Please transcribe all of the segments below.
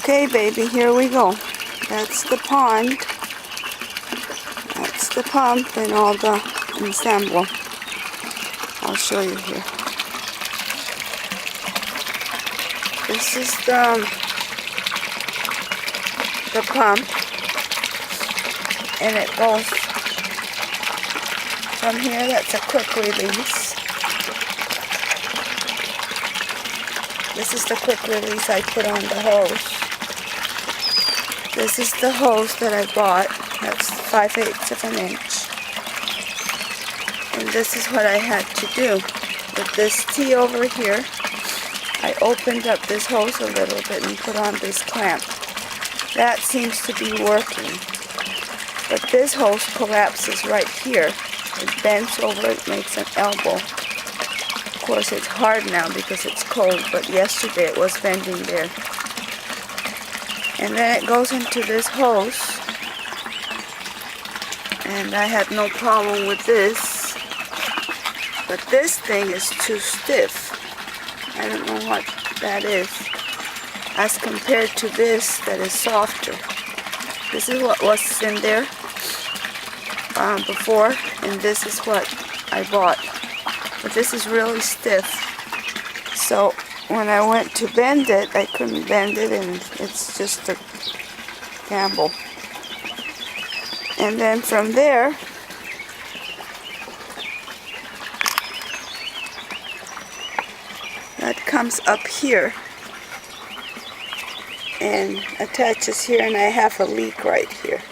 Okay, baby, here we go. That's the pond. That's the pump and all the ensemble. I'll show you here. This is the pump, and it goes from here. That's a quick release. This is the quick release I put on the hose. This is the hose that I bought. That's 5/8 of an inch. And this is what I had to do. With this T over here, I opened up this hose a little bit and put on this clamp. That seems to be working. But this hose collapses right here. It bends over, it makes an elbow. Of course, it's hard now because it's cold, but yesterday it was bending there. And then it goes into this hose. And I had no problem with this. But this thing is too stiff. I don't know what that is. As compared to this that is softer. This is what was in there before, and this is what I bought. But this is really stiff. So when I went to bend it, I couldn't bend it, and it's just a gamble. And then from there, that comes up here and attaches here, and I have a leak right here.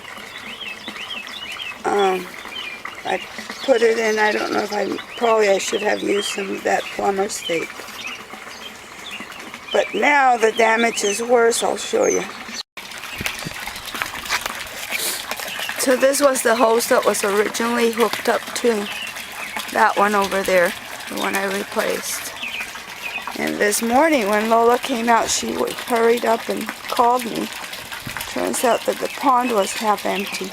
I put it in. I don't know if I should have used some of that plumber's tape. But now the damage is worse. I'll show you. So this was the hose that was originally hooked up to that one over there, the one I replaced. And this morning when Lola came out, she hurried up and called me. Turns out that the pond was half empty.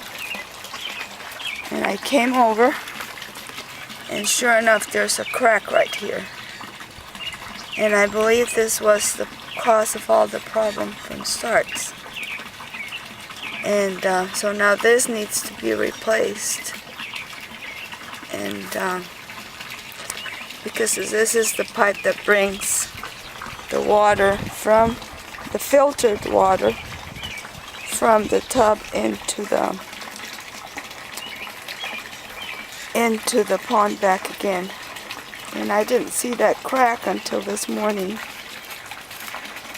And I came over, and sure enough, there's a crack right here. And I believe this was the cause of all the problem from starts. And so now this needs to be replaced. And because this is the pipe that brings the water from the filtered water from the tub into the pond back again. And I didn't see that crack until this morning.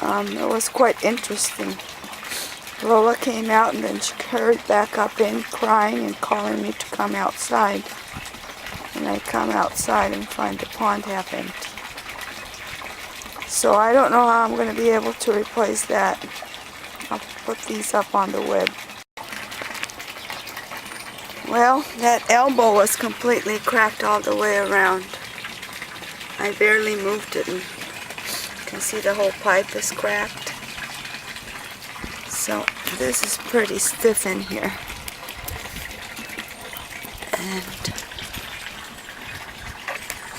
It was quite interesting. Lola came out and then she hurried back up in crying and calling me to come outside. And I come outside and find the pond half empty. So I don't know how I'm going to be able to replace that. I'll put these up on the web. Well, that elbow was completely cracked all the way around. I barely moved it, and you can see the whole pipe is cracked. So this is pretty stiff in here. And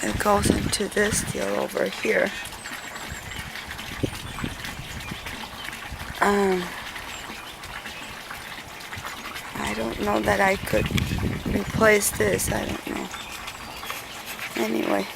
it goes into this deal over here. I don't know that I could replace this. I don't know. Anyway.